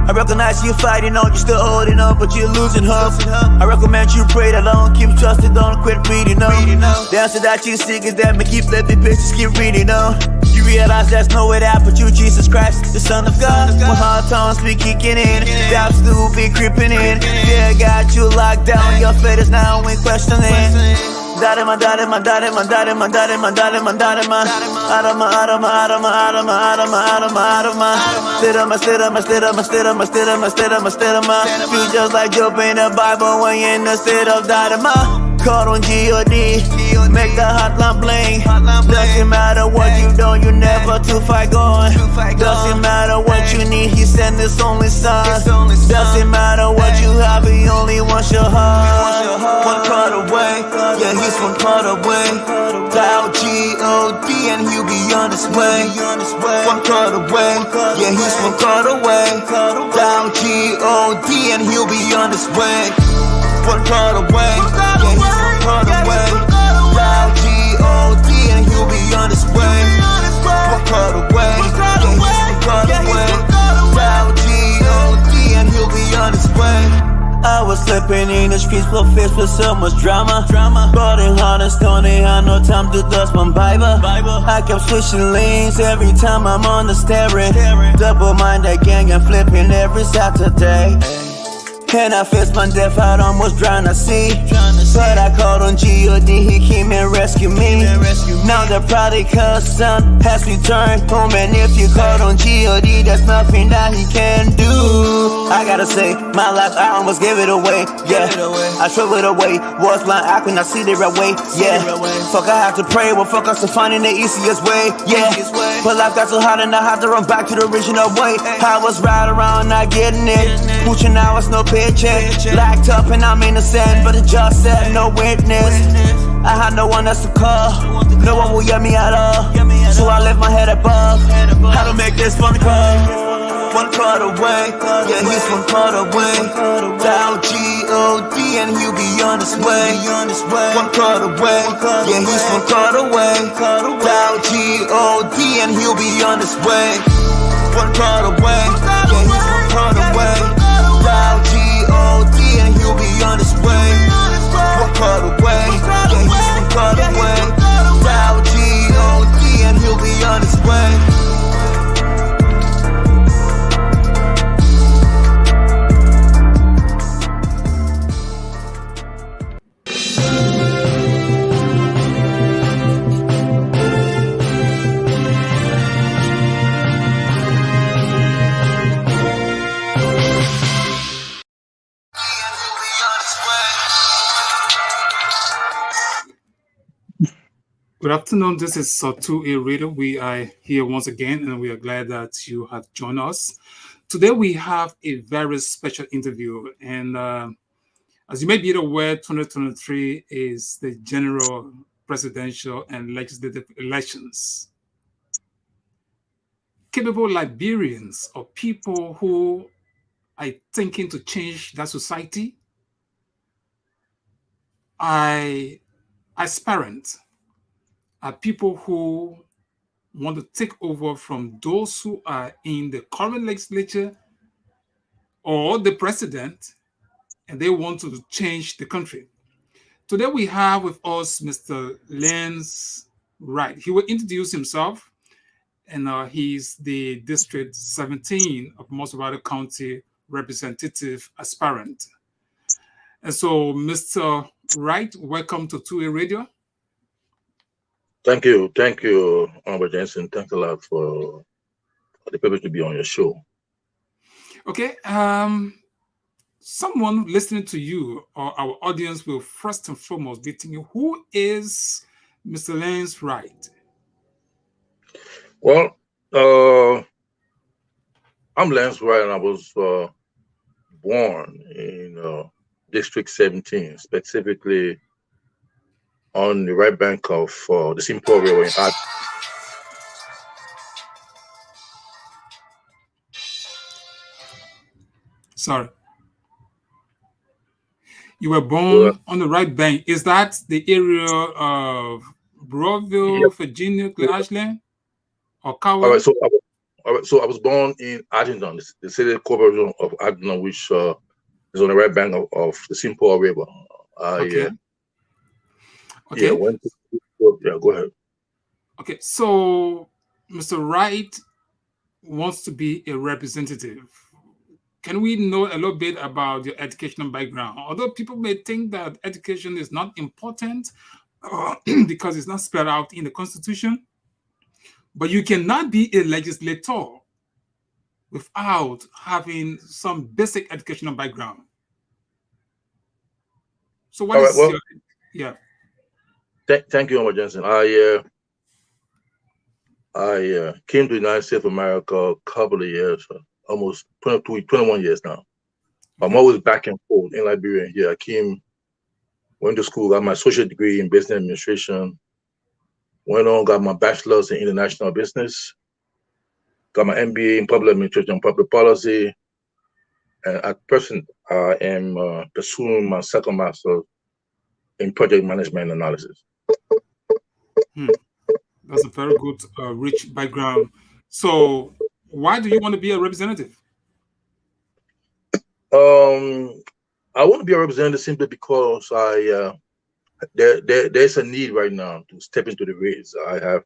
I recognize you fighting on, you're still holding on, but you're losing hope. I recommend you pray alone, keep trusting, don't quit reading on. The answer that you seek is that me keep flipping pages, keep reading on. You realize there's no way out but you, Jesus Christ, the Son of God. When hard times be kicking in, doubts still be creeping in. Fear got you locked down, your fate is now in questioning. Dadama, dadama, dadama, dadama, dadama, dadama, dadama. Adama, adama, adama, adama, adama, adama, adama. Stidama, stidama, stidama, stidama, stidama, stidama, stidama. Feel just like Job in the Bible when you're in the state of dadama. Call on G.O.D. Make the hotline bling. Doesn't matter what you do, you never too far gone. Doesn't matter what you need, he sent his only son. Doesn't matter what you have, he only wants your heart. One card away, yeah, he's one card away. Dial G.O.D. and he'll be on his way. One card away, yeah, he's one card away. Dial G.O.D. and he'll be on his way. One card away, yeah, he's one card away. Dial G.O.D. and he'll be on his way. One card away, yeah, he's one card away. Dial G.O.D. and he'll be on his way. I was slipping in the streets, full faced with so much drama. But in honest, Tony, I no time to dust my Bible. I kept switching lanes every time I'm on the steering. Double-minded gang and flipping every Saturday. And I faced my death, I'd almost drown at sea. But I called on G.O.D., he came and rescued me. Now the prodigal son has returned home. And if you called on G.O.D., there's nothing that he can do. I gotta say, my life, I almost gave it away. Yeah, I traveled away, was blind, I could not see the right way. Yeah, fuck, I have to pray, well fuck us to finding the easiest way. Yeah, but life got so hard and I had to run back to the original way. I was right around, not getting it. Pushing hours, no paycheck. Locked up and I'm innocent, but the judge said no witness. I had no one else to call, no one will hear me at all. So I left my head above. How to make this phone call? One card away, yeah, he's one card away. Dial G.O.D. and he'll be on his way. One card away, yeah, he's one card away. Dial G.O.D. and he'll be on his way. One card away, yeah, he's one card away. Dial G.O.D. and he'll be on his way. One card away, yeah, he's one card away. Dial G.O.D. and he'll be on his way. Good afternoon. This is 2A Radio. We are here once again, and we are glad that you have joined us. Today, we have a very special interview. And as you may be aware, 2023 is the general presidential and legislative elections. Capable Liberians or people who are thinking to change that society, Aspirant, are people who want to take over from those who are in the current legislature or the president, and they want to change the country. Today we have with us Mr. Wright. He will introduce himself, and he's the District 17 of Montserrado County Representative Aspirant. And so, Mr. Wright, welcome to 2A Radio. Thank you, Albert Jensen. Thanks a lot for the privilege to be on your show. Okay, someone listening to you or our audience will first and foremost be thinking, who is Mr. Wright? Well, I'm Lance Wright, and I was born in District 17, specifically on the right bank of the Simple Railway. Sorry. You were born on the right bank. Is that the area of Broadville, Virginia, Ashland, or Cowell? All right, so right. So I was born in Arlington, the city corporation of Arlington, which is on the right bank of the St. Paul River. Okay. Yeah, went to, yeah, go ahead. Okay, so Mr. Wright wants to be a representative. Can we know a little bit about your educational background? Although people may think that education is not important because it's not spelled out in the Constitution, but you cannot be a legislator without having some basic educational background. So what is your, yeah. Thank you, Omar Johnson. I came to the United States of America a couple of years, almost 21 years now. I'm always back and forth in Liberia and here. I went to school, got my associate degree in business administration, went on, got my bachelor's in international business, got my MBA in public administration and public policy, and at present, I am pursuing my second master's in project management analysis. That's a very good, rich background. So why do you want to be a representative? I want to be a representative simply because there's a need right now to step into the race. I have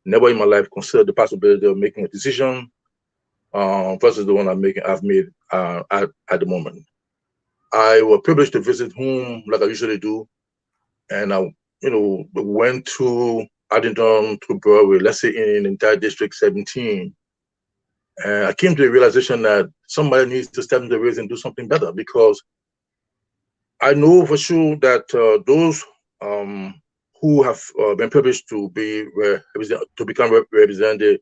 never in my life considered the possibility of making a decision versus the one I've made at the moment. I was privileged to visit home like I usually do, and I went to Addington to Broadway, let's say in entire District 17. And I came to the realization that somebody needs to step into the race and do something better, because I know for sure that those who have been privileged to become represented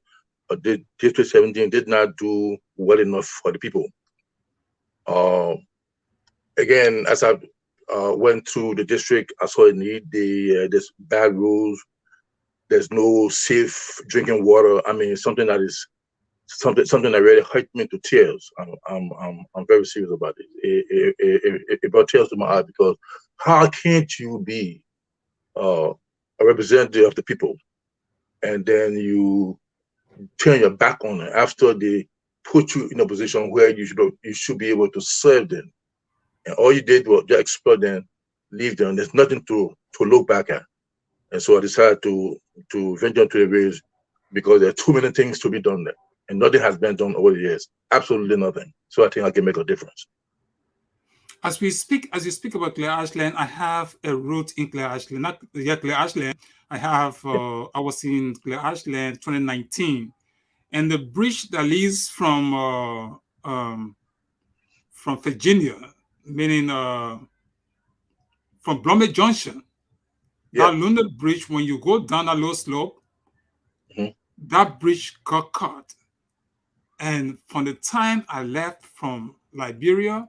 the District 17 did not do well enough for the people. Again, as I went through the district, I saw a need. There's bad rules. There's no safe drinking water. I mean, something that really hurt me to tears. I'm very serious about it. It brought tears to my eye, because how can't you be a representative of the people and then you turn your back on it after they put you in a position where you should be able to serve them, and all you did was just exploit them, leave them. There's nothing to look back at. And so I decided to venture into the race, because there are too many things to be done there, and nothing has been done over the years. Absolutely nothing. So I think I can make a difference. As you speak about Clare Ashland, I have a root in Clare Ashland. Not yet Clare Ashland. I have. I was in Clare Ashland 2019, and the bridge that leads from Virginia, meaning from Blomé Junction, that London Bridge. When you go down that low slope, that bridge got cut. And from the time I left from Liberia,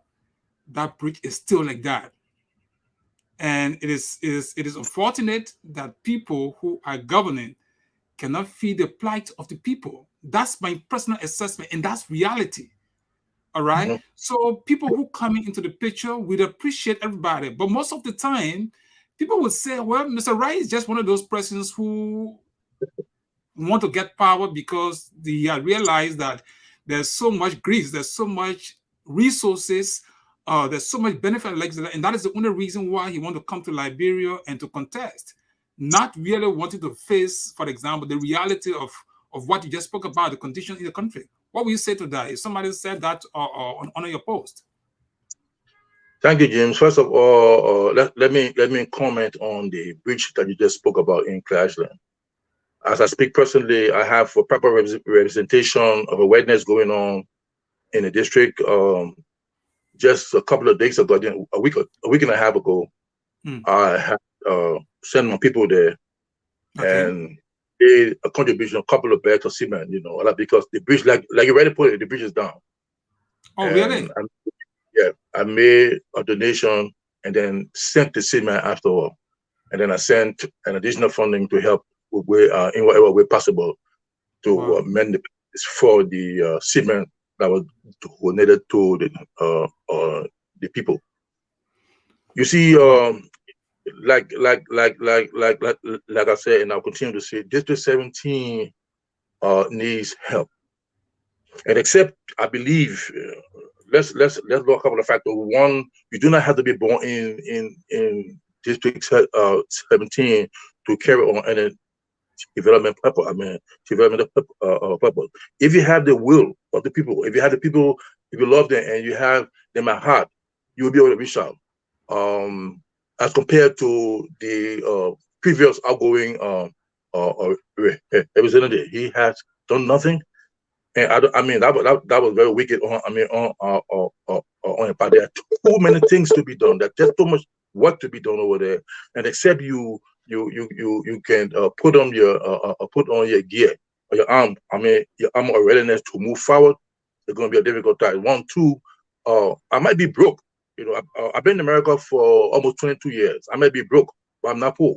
that bridge is still like that. And it is unfortunate that people who are governing cannot feel the plight of the people. That's my personal assessment, and that's reality. All right. So people who come into the picture would appreciate everybody, but most of the time, people would say, "Well, Mr. Wright is just one of those persons who want to get power because they realize that there's so much grease, there's so much resources, there's so much benefit, and that is the only reason why he wants to come to Liberia and to contest, not really wanting to face, for example, the reality of what you just spoke about, the conditions in the country." What will you say to that? If somebody said that on your post? Thank you, James. First of all, let me comment on the bridge that you just spoke about in Clare Ashland. As I speak personally, I have a proper representation of awareness going on in the district. Just a couple of days ago, a week and a half ago, I had sent my people there, and a contribution, a couple of bags of cement, because the bridge, like you already put it, the bridge is down. Oh, really? I made a donation and then sent the cement after all. And then I sent an additional funding to help in whatever way possible to mend the bridge for the cement that was donated to the people. You see, like I said, and I'll continue to say, District 17 needs help. And except, I believe, let's look at a couple of factors. One, you do not have to be born in District 17 to carry on any development purpose. I mean, development purpose. If you have the will of the people, if you have the people, if you love them and you have them at heart, you will be able to reach out. As compared to the previous outgoing representative, he has done nothing. And I mean, that was very wicked on, I mean, on but there are too many things to be done. There's just too much work to be done over there. And except you can put on your gear or your arm, I mean, your arm or readiness to move forward, it's going to be a difficult time. One, two, I might be broke. You know, I've been in America for almost 22 years. I might be broke, but I'm not poor.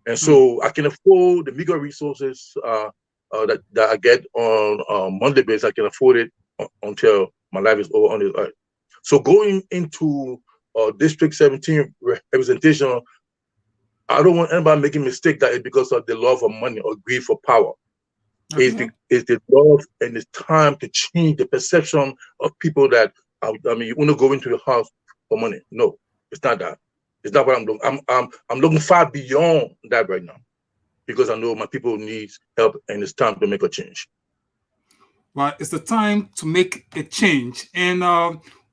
And so I can afford the meager resources that I get on a monthly basis. I can afford it until my life is over on this earth. So going into District 17 representation, I don't want anybody making a mistake that it's because of the love of money or greed for power. Okay. It's the love and it's time to change the perception of people that, I mean, you want to go into the house for money. No, it's not that. It's not what I'm doing. I'm looking far beyond that right now, because I know my people need help and it's time to make a change. Well, it's the time to make a change. And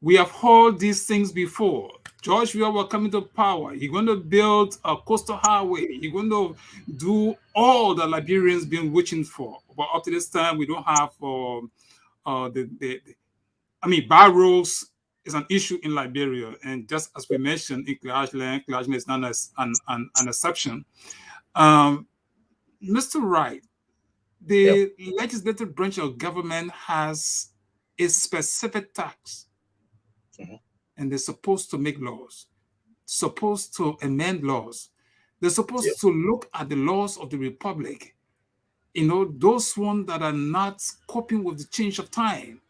we have heard these things before. George Weah will come into power. You're going to build a coastal highway. You're going to do all the Liberians been wishing for. But up to this time, we don't have bad roads is an issue in Liberia. And just as we mentioned, in Clashland is not an exception. Mr. Wright, the legislative branch of government has a specific task, and they're supposed to make laws, supposed to amend laws. They're supposed to look at the laws of the republic, you know, those ones that are not coping with the change of time.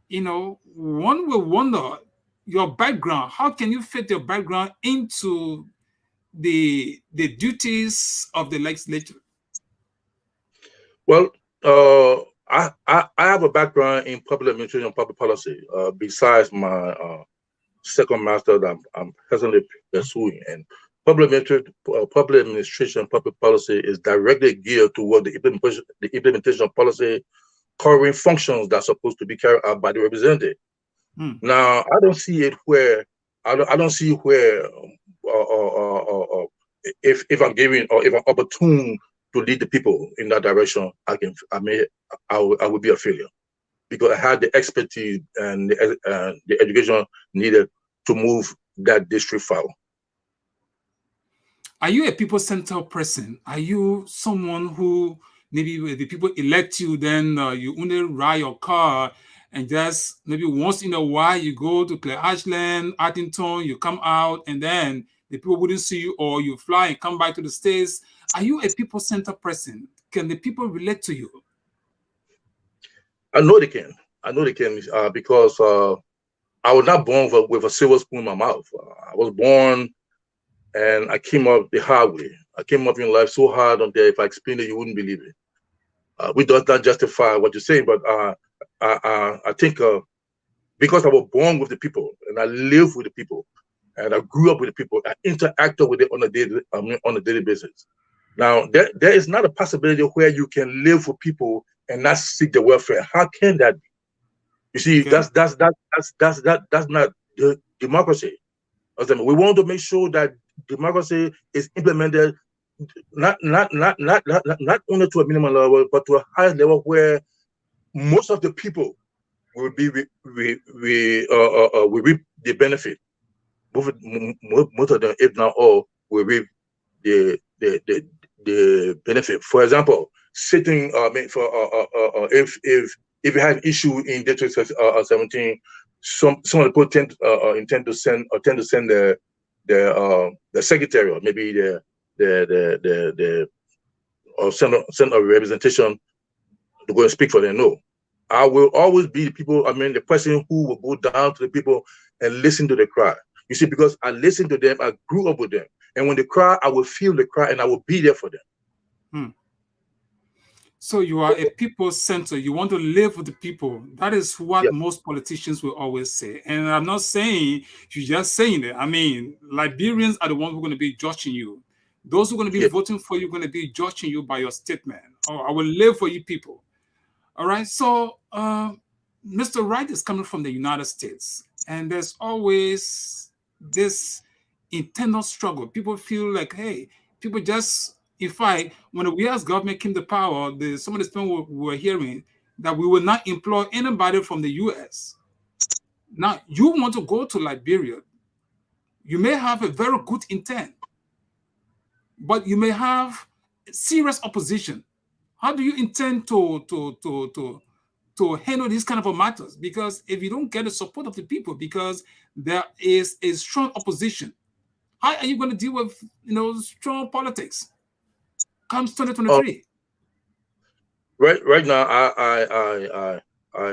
You know, one will wonder your background, how can you fit your background into the duties of the legislature? Well, I have a background in public administration and public policy, besides my second master that I'm presently pursuing. And public administration and public policy is directly geared toward the implementation of policy covering functions that are supposed to be carried out by the representative. Now, I don't see it where I don't see where if I'm given or if I'm opportune to lead the people in that direction, I would be a failure, because I had the expertise and the education needed to move that district forward. Are you a people-centered person? Are you someone who maybe when the people elect you, then you only ride your car and just maybe once in a while you go to Ashland, Arlington, you come out and then the people wouldn't see you, or you fly and come back to the States? Are you a people-centered person? Can the people relate to you? I know they can. I know they can, because I was not born with a silver spoon in my mouth. I was born and I came up the hard way. I came up in life so hard on there, if I explained it, you wouldn't believe it. We does not justify what you're saying, but I think because I was born with the people and I live with the people and I grew up with the people, I interacted with it on a daily basis. Now, there is not a possibility where you can live with people and not seek the welfare. How can that be? You see, that's not the democracy. We want to make sure that democracy is implemented not only to a minimum level, but to a high level where most of the people will be reap the benefit. Most of them, if not all, will reap the benefit. For example, sitting if you have an issue in District 17, some of the people intend to send the secretary, or maybe or send a representation to go and speak for them. No, I will always be the person who will go down to the people and listen to the cry. You see, because I listen to them, I grew up with them. And when they cry, I will feel the cry and I will be there for them. So you are a people center. You want to live with the people. That is what Yeah, most politicians will always say. And I'm not saying you're just saying it. I mean, Liberians are the ones who are going to be judging you. Those who are going to be yeah. voting for you are going to be judging you by your statement. Oh, I will live for you people. All right. So Mr. Wright is coming from the United States, and there's always this internal struggle. People feel like, hey, people just, in fact, when the US government came to power, some of the people we were hearing that we will not employ anybody from the US. Now, you want to go to Liberia. You may have a very good intent, but you may have serious opposition. How do you intend to handle these kind of matters? Because if you don't get the support of the people, because there is a strong opposition, how are you going to deal with strong politics comes Uh, 2023? right now, I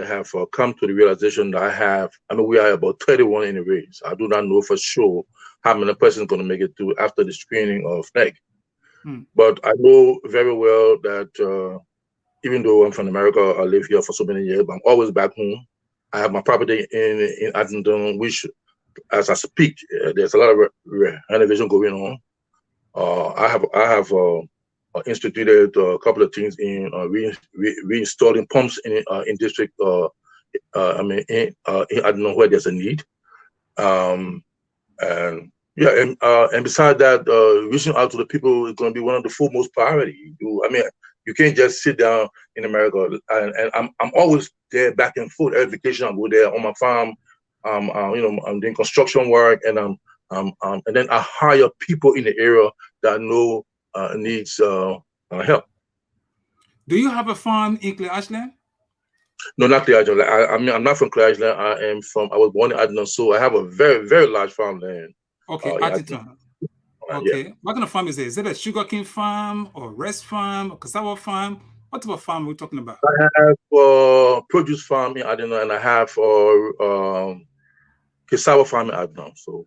have come to the realization that I mean, we are about 31 in the race. I do not know for sure how many persons going to make it through after the screening of NEC. But I know very well that even though I'm from America, I live here for so many years, but I'm always back home. I have my property in Atlanta, which, as I speak, there's a lot of renovation going on. I have instituted a couple of things in reinstalling pumps in district. I mean, I don't know where there's a need. And yeah, and beside that, reaching out to the people is going to be one of the foremost priority. I mean, you can't just sit down in America. And I'm always there back and forth. Every vacation I go there on my farm. I'm doing construction work, and then I hire people in the area that know needs help. Do you have a farm in Clay Ashland? No, not the Island. I mean, I'm not from Clay Island. I was born in Adnan, so I have a very, very large farmland. Okay, In Adnan. Atherton. Okay. Yeah. What kind of farm is it? Is it a sugarcane farm or rice farm or cassava farm? What type of farm are we talking about? I have produce farm in Adnan, and I have cassava farm in Adnan. So,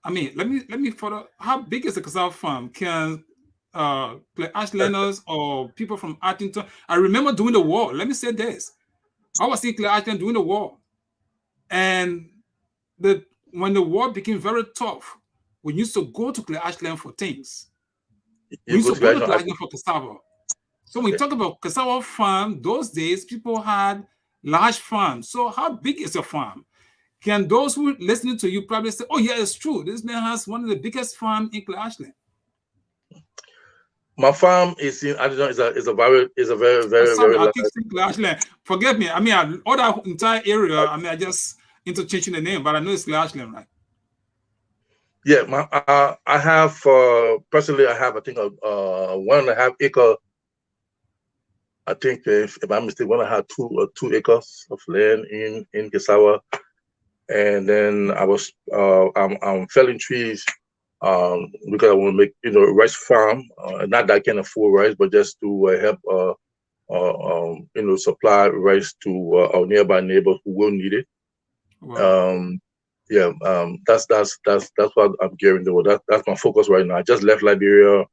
I mean, let me follow. How big is the cassava farm? Can Ashlanders or people from Arlington? I remember during the war. Let me say this: I was in Clay Ashland during the war, and when the war became very tough, we used to go to Clay Ashland for things. We used to go to Clay Ashland for cassava. So when you talk about cassava farm, those days people had large farms. So how big is your farm? Can those who are listening to you probably say, "Oh yeah, it's true. This man has one of the biggest farms in Clay Ashland." My farm is in Arizona. Is a very very I keep saying Clay Ashland. Forgive me. I mean, all that entire area. I mean, I just interchanging the name, but I know it's Clay Ashland, right? Yeah, I have personally, I have I think 1.5 acre. I think if I'm mistaken, I had 2 acres of land in Cassava, and then I'm felling trees because I want to make rice farm. Not that I can afford rice, but just to help supply rice to our nearby neighbors who will need it. Wow. That's what I'm gearing toward. That's my focus right now. I just left Liberia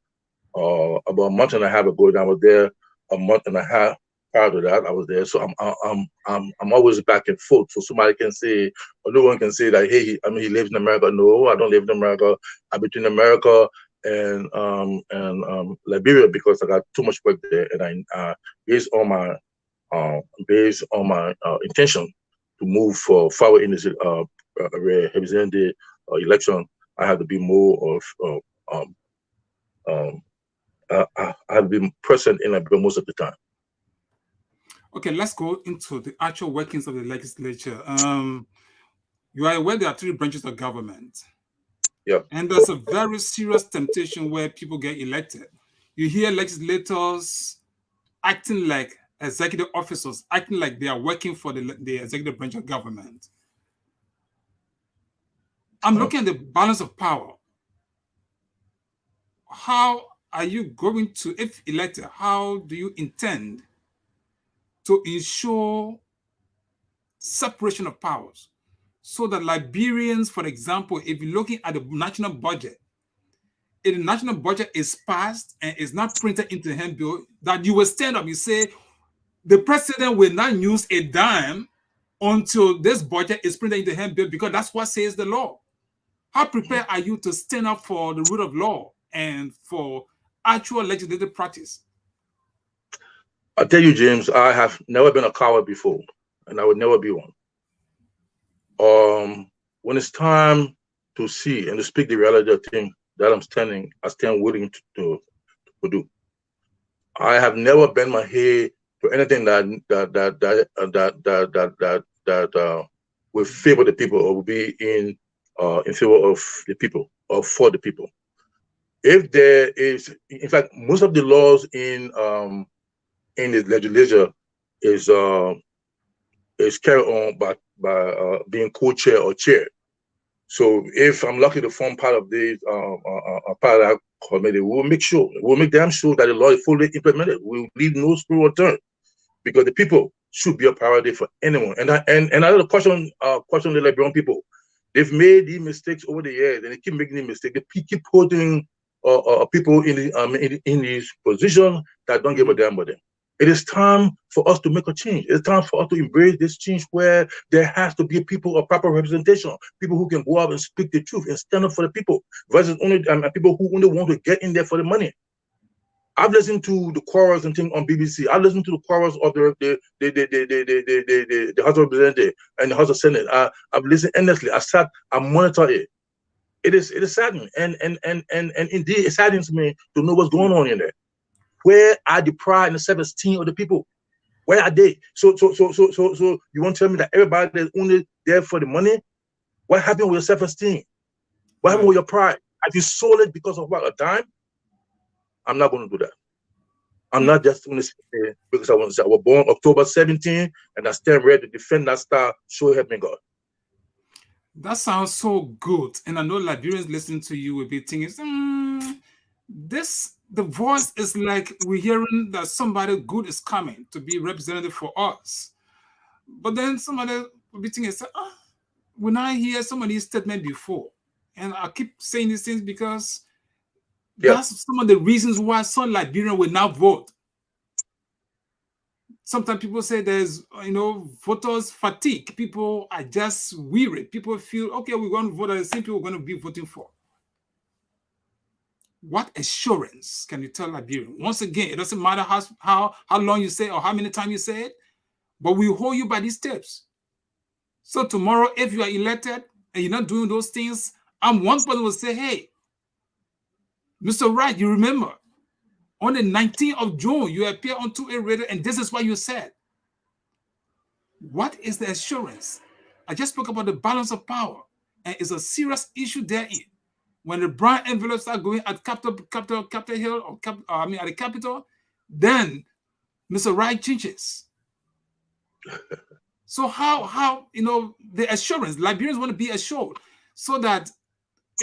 about a month and a half ago, and I was there a month and a half prior to that. I was there, so I'm always back and forth. So somebody can say, or no one can say that, hey, he lives in America. No, I don't live in America. I'm between America and Liberia because I got too much work there, and I based on my intention to move forward in this representing the election. I have to be more of I have been present in Liberia most of the time. Okay, let's go into the actual workings of the legislature. You are aware there are 3 branches of government. Yeah. And there's a very serious temptation where people get elected. You hear legislators acting like executive officers, acting like they are working for the executive branch of government. I'm looking at the balance of power. How are you going to, if elected, how do you intend to ensure separation of powers so that Liberians, for example, if you're looking at the national budget, if the national budget is passed and is not printed into the handbill, that you will stand up, you say, the president will not use a dime until this budget is printed into the handbill, because that's what says the law. How prepared are you to stand up for the rule of law and for actual legislative practice? I tell you, James, I have never been a coward before, and I would never be one. When it's time to see and to speak the reality of things that I stand willing to do. I have never bent my head to anything that will favor the people or will be in favor of the people or for the people. If there is, in fact, most of the laws in the legislature is carried on by being co-chair or chair. So if I'm lucky to form part of this part of that committee, we'll make damn sure that the law is fully implemented. We'll leave no stone unturned, because the people should be a priority for anyone. And I question the Liberian people. They've made these mistakes over the years, and they keep making these mistakes. They keep putting people in these positions that don't give a damn about them. It is time for us to make a change. It's time for us to embrace this change where there has to be people of proper representation, people who can go out and speak the truth and stand up for the people, versus only people who only want to get in there for the money. I've listened to the quarrels and things on BBC. I've listened to the quarrels of the House of Representatives and the House of Senate. I've listened endlessly. I monitor it. It is saddening, and indeed it saddens me to know what's going on in there. Where are the pride and the self-esteem of the people? Where are they? So you want to tell me that everybody is only there for the money? What happened with your self-esteem? What happened with your pride? Have you sold it because of what, a dime? I'm not going to do that. I'm not just going to say it because I was born October 17 and I stand ready to defend that star. So help me God. That sounds so good. And I know Liberians listening to you will be thinking, the voice is like we're hearing that somebody good is coming to be representative for us. But then somebody will be thinking, when I hear some of these statements before, and I keep saying these things because that's some of the reasons why some Liberians will not vote. Sometimes people say there's, voters fatigue. People are just weary. People feel, okay, we're going to vote at the same people we're going to be voting for. What assurance can you tell Liberians? Once again, it doesn't matter how long you say or how many times you say it, but we hold you by these steps. So tomorrow, if you are elected and you're not doing those things, one person will say, hey, Mr. Wright, you remember, on the 19th of June, you appear on 2A Radio, and this is what you said. What is the assurance? I just spoke about the balance of power, and it's a serious issue therein. When the brown envelopes start going at Capitol Hill, or at the Capitol, then Mr. Wright changes. So how the assurance, Liberians want to be assured, so that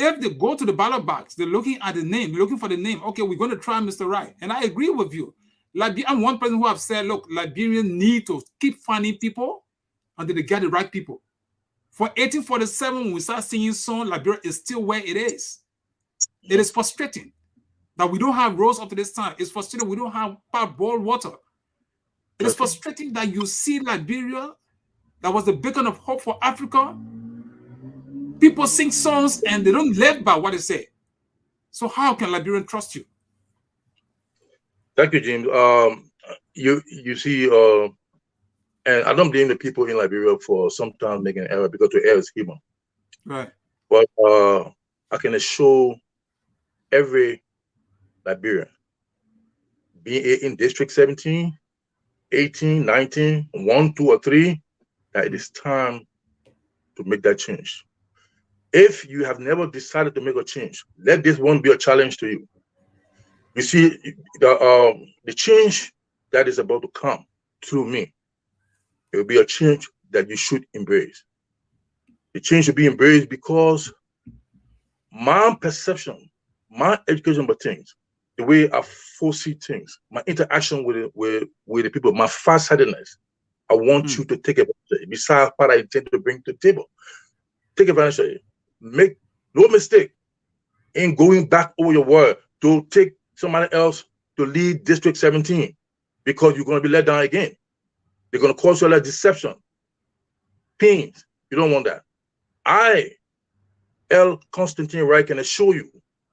if they go to the ballot box, they're looking at the name, looking for the name. Okay, we're going to try Mr. Wright. And I agree with you. I'm one person who have said, look, Liberians need to keep finding people until they get the right people. For 1847, when we start singing song, Liberia is still where it is. It is frustrating that we don't have roads up to this time. It's frustrating we don't have boiled water. It is frustrating that you see Liberia, that was the beacon of hope for Africa. People sing songs and they don't live by what they say. So how can Liberian trust you? Thank you, James. You see, and I don't blame the people in Liberia for sometimes making an error, because the error is human. Right. But I can assure every Liberian, being in District 17, 18, 19, 1, 2, or 3, that it is time to make that change. If you have never decided to make a change, let this one be a challenge to you. You see, the change that is about to come through me, it will be a change that you should embrace. The change should be embraced because my perception, my education about things, the way I foresee things, my interaction with the people, my far-sightedness, I want you to take advantage of it. Besides what I intend to bring to the table, take advantage of it. Make no mistake. in going back over your word to take somebody else to lead District 17 because you're going to be let down again. They're going to cause you a lot of deception, pains. You don't want that. I, L. Constantine Wright, can assure you,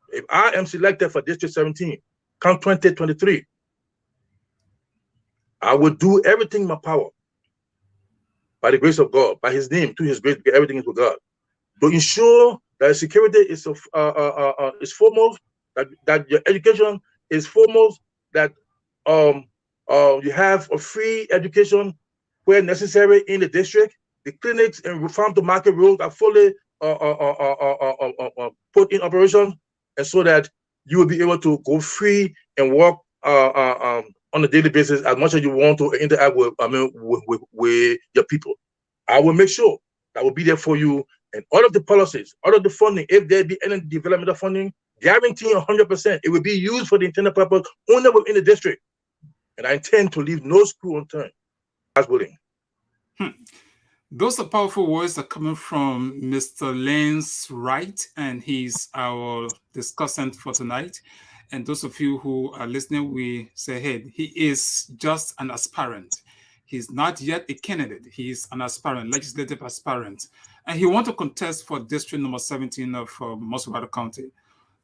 if I am selected for District 17, come 2023, I will do everything in my power, by the grace of God, by His name, through His grace, everything is with God, to ensure that security is foremost, that your education is foremost, that you have a free education where necessary in the district. The clinics and farm to market roads are fully put in operation, and so that you will be able to go free and walk on a daily basis as much as you want to interact with, with your people. I will make sure that will be there for you, and all of the policies, all of the funding, if there be any development of funding, guaranteeing 100%, it will be used for the intended purpose only within the district. And I intend to leave no screw unturned. God's willing. Those are powerful words that are coming from Mr. Lance Wright, and he's our discussant for tonight. And those of you who are listening, we say, hey, he is just an aspirant. He's not yet a candidate. He's an aspirant, legislative aspirant. And he wants to contest for district number 17 of Montserrado County.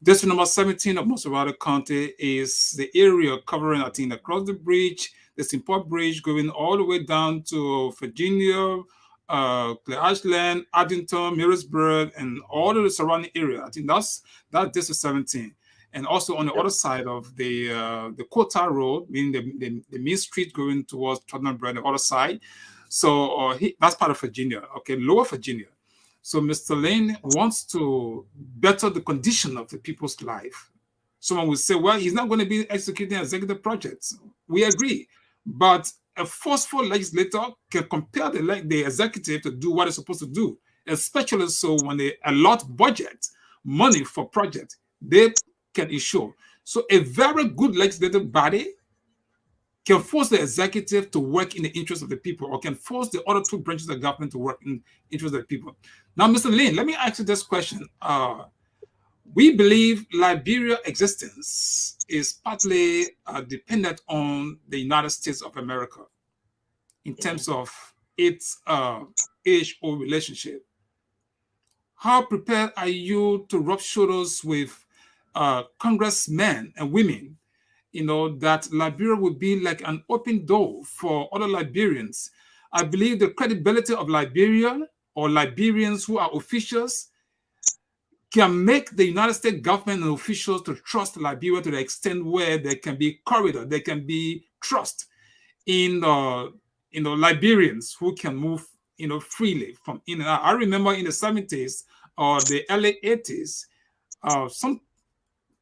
District number 17 of Montserrado County is the area covering, I think, across the bridge, the Simport Bridge, going all the way down to Virginia, Clay Ashland, Addington, Harrisburg, and all of the surrounding area. I think that's District 17. And also on the other side of the Quota Road, meaning the main street going towards Tottenham Bread, the other side. So that's part of Virginia, okay, Lower Virginia. So Mr. Lane wants to better the condition of the people's life. Someone will say, well, he's not going to be executing executive projects. We agree. But a forceful legislator can compel the executive to do what it's supposed to do, especially so when they allot budget money for projects, they can ensure. So a very good legislative body can force the executive to work in the interest of the people, or can force the other two branches of government to work in the interest of the people. Now, Mr. Lane, let me ask you this question. We believe Liberia's existence is partly dependent on the United States of America in terms of its age-old relationship. How prepared are you to rub shoulders with congressmen and women, that Liberia would be like an open door for other Liberians? I believe the credibility of Liberia or Liberians who are officials can make the United States government and officials to trust Liberia to the extent where there can be corridor, there can be trust in Liberians who can move freely from in and out. I remember in the 70s or the early 80s, some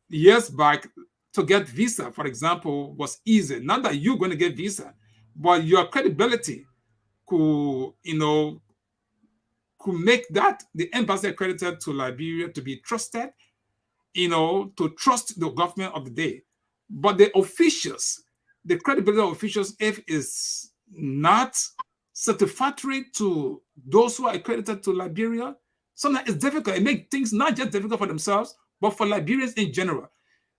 years back, to get visa, for example, was easy. Not that you're going to get visa, but your credibility could make that the embassy accredited to Liberia to be trusted, to trust the government of the day. But the officials, the credibility of officials, if is not satisfactory to those who are accredited to Liberia, sometimes it's difficult. It makes things not just difficult for themselves, but for Liberians in general.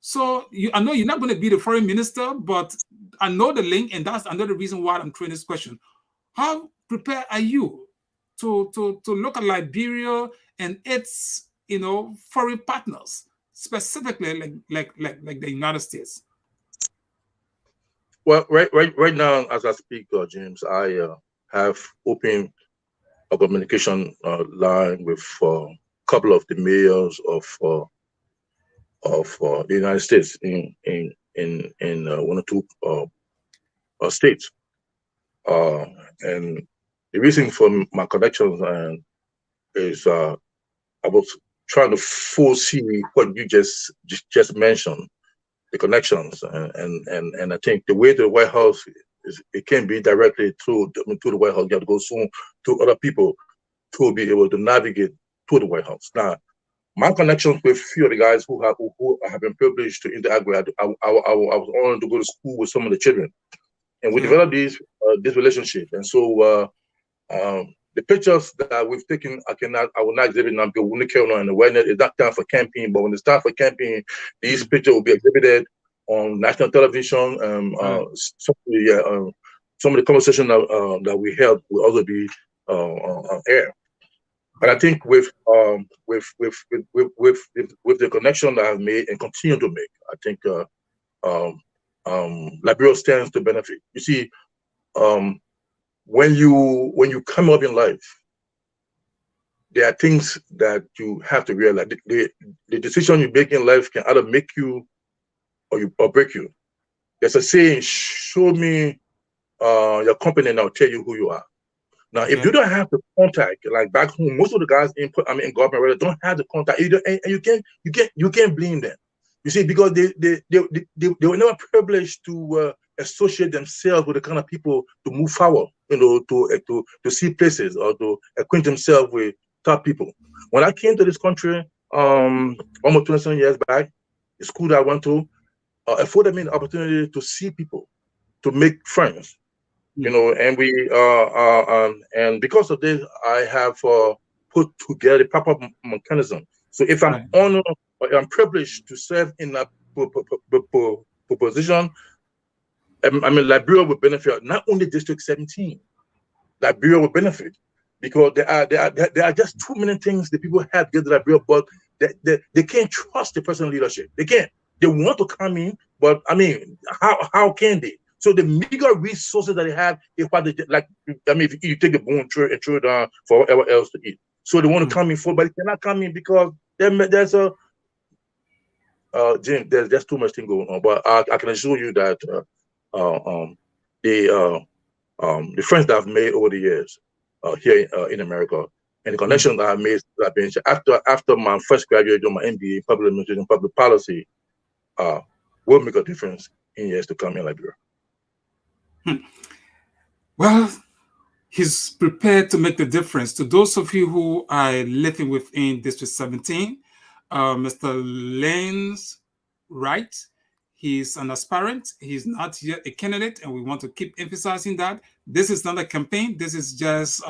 So I know you're not going to be the foreign minister, but I know the link, and that's another reason why I'm throwing this question. How prepared are you to look at Liberia and its foreign partners, specifically like the United States? Well, right now, as I speak, James, I have opened a communication line with a couple of the mayors of the United States in one or two states, and the reason for my connections is I was trying to foresee what you just mentioned, the connections, and I think the way to the White House is it can't be directly through the White House. You have to go soon to other people to be able to navigate to the White House. Now, my connections with a few of the guys who have been privileged to interact with, I was honored to go to school with some of the children, and we developed this relationship. And so the pictures that we've taken, I will not exhibit now because we need to carry on in awareness. It's not time for campaign, but when it's time for campaign, these pictures will be exhibited on national television. Some of the conversation that we held will also be on air. But I think with the connection that I've made and continue to make, I think Liberia stands to benefit. You see, when you come up in life, there are things that you have to realize. The decision you make in life can either make you or break you. There's a saying: "Show me your company, and I'll tell you who you are." Now, if you don't have the contact, like back home, most of the guys in government really don't have the contact. And you can't blame them. You see, because they were never privileged to associate themselves with the kind of people to move forward, to see places or to acquaint themselves with top people. When I came to this country, almost 27 years back, the school that I went to afforded me the opportunity to see people, to make friends. And we and because of this, I have put together the proper mechanism. So if I'm honored or I'm privileged to serve in that position, Liberia will benefit. Not only District 17, Liberia will benefit because there are just too many things that people have to get to Liberia, but they can't trust the present leadership. They can't. They want to come in, but how can they? So the meager resources that they have is what they like. If you take the bone and throw it down for whatever else to eat. So they want to come in for, but they cannot come in because there's Jim, there's too much thing going on. But I can assure you that the friends that I've made over the years here in America and the connections that I've made after my first graduate on my MBA in public administration, public policy, will make a difference in years to come in Liberia. Well, he's prepared to make the difference. To those of you who are living within District 17, Mr. Lance Wright, he's an aspirant. He's not yet a candidate, and we want to keep emphasizing that. This is not a campaign. This is just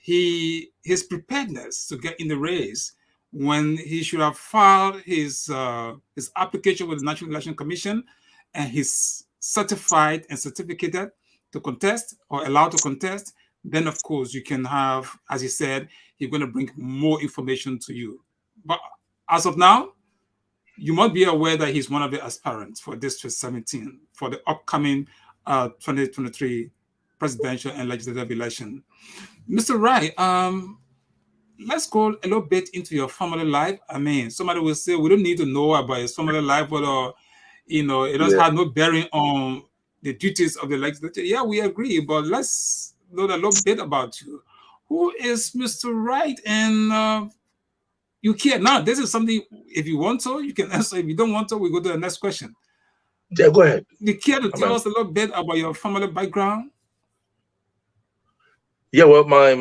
his preparedness to get in the race when he should have filed his application with the National Election Commission, and he's certified and certificated to contest or allowed to contest. Then, of course, you can have, as he said, he's going to bring more information to you. But as of now, you must be aware that he's one of the aspirants for District 17 for the upcoming 2023 presidential and legislative election. Mr. Wright, let's go a little bit into your family life. Somebody will say we don't need to know about his family life, but it doesn't have no bearing on the duties of the legislature. Yeah, we agree, but let's know a little bit about you. Who is Mr. Wright? And you care now. This is something, if you want to, you can answer. If you don't want to, we go to the next question. Yeah, go ahead. You care to tell us a little bit about your family background? Yeah, well, my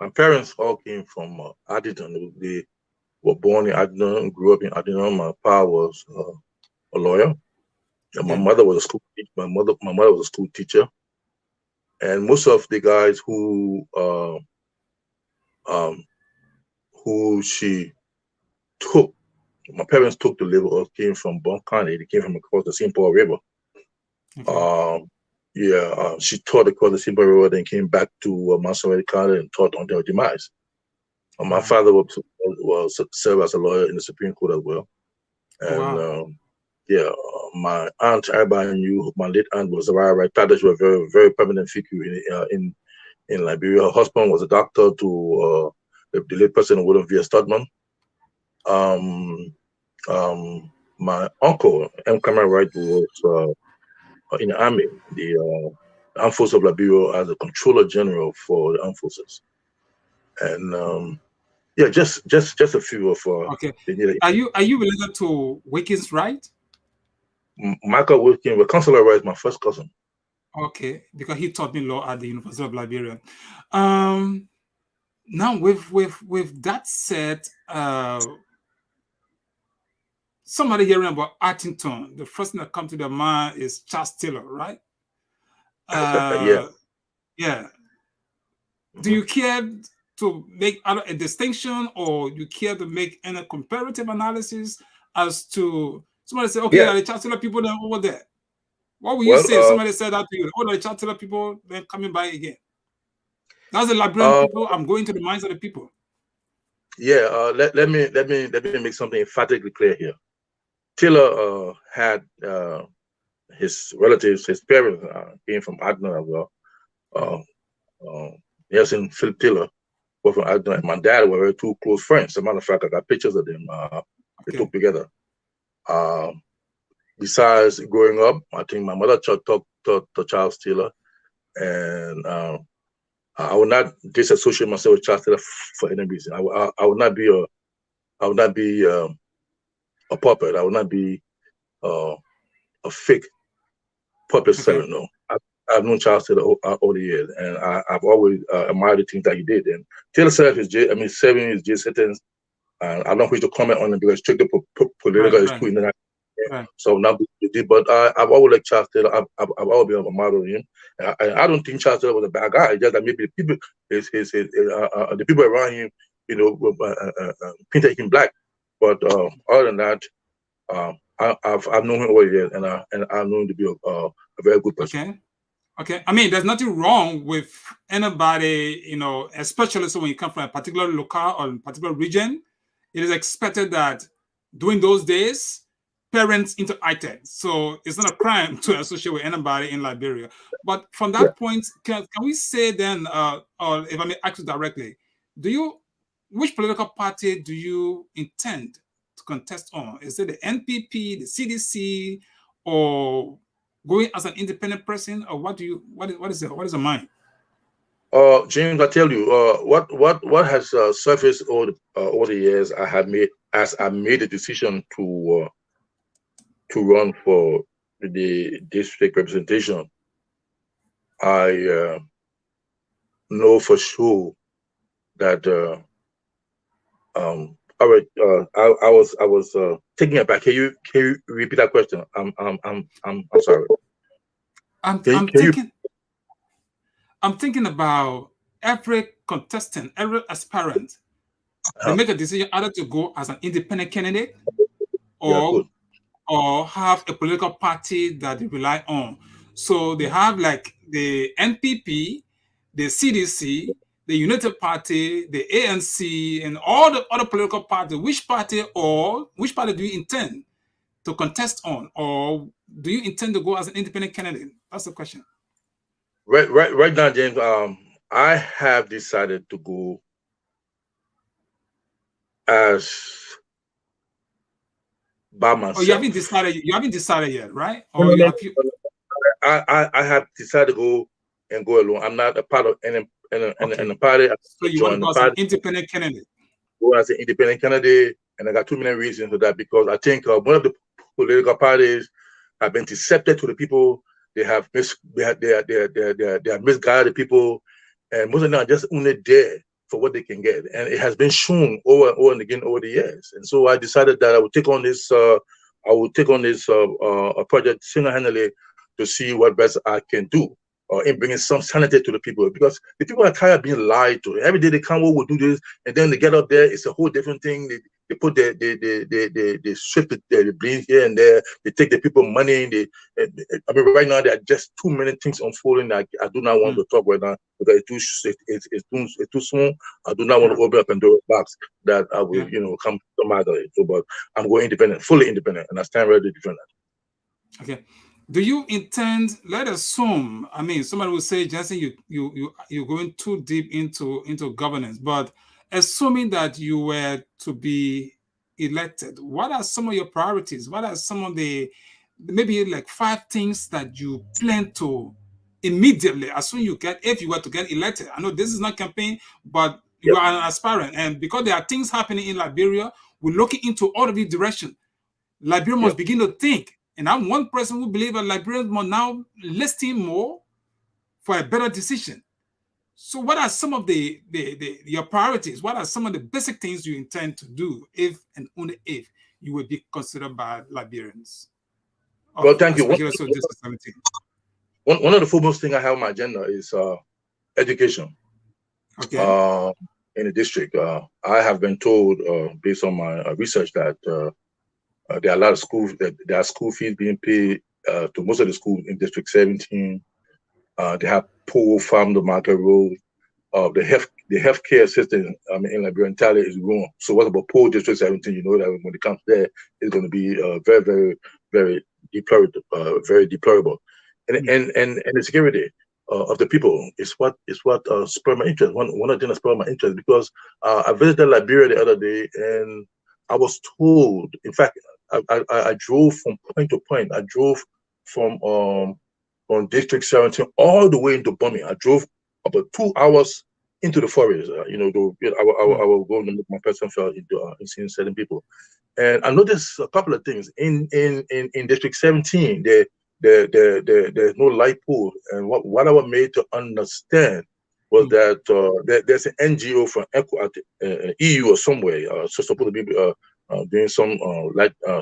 parents all came from Addington. They were born in Addington, grew up in Addington. My father was a lawyer. And my mother was a school teacher. My mother was a school teacher. And most of the guys who she took, my parents took to live with us, came from Bon County. They came from across the St. Paul River. She taught across the St. Paul River, then came back to Montserrado County and taught until her demise. My father was served as a lawyer in the Supreme Court as well. And my aunt, everybody knew, my late aunt was a Wright. She was a very, very prominent figure in Liberia. Her husband was a doctor to the late President William V. Studman. My uncle, M. Cameron Wright, was in the army, the Armed Forces of Liberia, as a Controller General for the Armed Forces. And just a few of okay. Are you related to Wilkins Wright? Michael Wilkins, the Consular Wright, my first cousin. Okay, because he taught me law at the University of Liberia. Now, with that said, somebody hearing about Addington, the first thing that comes to their mind is Charles Taylor, right? Yeah. Do you care to make a distinction, or you care to make any comparative analysis as to somebody say, okay, Yeah. the Chancellor people then over there? What will you Well, say if somebody said that to you? Oh, the Chancellor people then coming by again. That's the Liberian people. I'm going to the minds of the people. Yeah. Let me make something emphatically clear here. Taylor had his relatives, his parents came from Adna as well. Nelson Philip Taylor were from Adna, and my dad were very two close friends. As a matter of fact, I got pictures of them. They took together. Besides growing up, I think my mother taught Charles Taylor, and I would not disassociate myself with Charles Taylor for any reason. I would not be a puppet. I would not be a fake puppet servant. No, I've known Charles Taylor over the years, and I've always admired the things that he did. And Taylor served serving his jail sentence. And I don't wish to comment on it because it's strictly political. It's too international. So now, but I've always liked Charles Taylor. I've always been a model of him. And I don't think Charles Taylor was a bad guy. It's just that maybe the people, the people around him, painted him black. But other than that, I've known him over the years, and I've known him to be a very good person. Okay. I mean, there's nothing wrong with anybody, especially so when you come from a particular locale or a particular region. It is expected that during those days, parents interacted. So it's not a crime to associate with anybody in Liberia. But from that point, can we say then, or if I may ask you directly, which political party do you intend to contest on? Is it the NPP, the CDC, or going as an independent person, or what is the mind? James, I tell you, what has surfaced over the years, I made the decision to run for the district representation. I know for sure that all right. I was taking it back. Can you repeat that question? I'm sorry. I'm thinking about every contestant, every aspirant. They make a decision either to go as an independent candidate or have a political party that they rely on. So they have like the NPP, the CDC, the United Party, the ANC, and all the other political parties. Which party do you intend to contest on, or do you intend to go as an independent candidate? That's the question. Right now, James, I have decided to go as by myself. Oh, you haven't decided yet, right? Or I have decided to go alone. I'm not a part of any party. So you want to go as an independent candidate? Go as an independent candidate, and I got too many reasons for that, because I think one of the political parties have been deceptive to the people. They have misguided the people, and most of them are just only there for what they can get, and it has been shown over and again over the years. And so I decided that I would take on this project single-handedly to see what best I can do, in bringing some sanity to the people, because the people are tired of being lied to. Every day they come over, we'll do this, and then they get up there, it's a whole different thing. They put they strip the blame here and there. They take the people money. I mean, right now there are just too many things unfolding. I do not want to talk right now because it's too soon. I do not want to open up Pandora's box that I will come to my other. So, but I'm going independent, fully independent, and I stand ready to defend that. Okay. Do you intend? Let's assume. I mean, somebody will say, Jensen, you're going too deep into governance, but assuming that you were to be elected, what are some of your priorities? What are some of the maybe like 5 things that you plan to immediately as soon if you were to get elected? I know this is not campaign, but you are an aspirant, and because there are things happening in Liberia, we're looking into all of these directions. Liberia must begin to think. And I'm one person who believes that Liberians must now listen more for a better decision. So what are some of your priorities? What are some of the basic things you intend to do if and only if you will be considered by Liberians? Well, thank you. One of the foremost things I have on my agenda is education. Okay. In the district. I have been told, based on my research, that there are a lot of schools that there are school fees being paid to most of the schools in District 17. They have poor farm to market road. The healthcare system in Liberia entirely is wrong. So what about poor District 17? You know that when it comes there, it's going to be very, very, very deplorable, very deplorable. And the security of the people is what spurred my interest. One of the things that spurred my interest, because I visited Liberia the other day, and I was told. In fact, I drove from point to point. I drove from District 17 all the way into Bumi. I drove about 2 hours into the forest. I will go and make my personal felt in seeing certain people, and I noticed a couple of things in District 17. There's no light pole, and what I was made to understand was that there's an NGO from EU or somewhere, so supposed to be doing some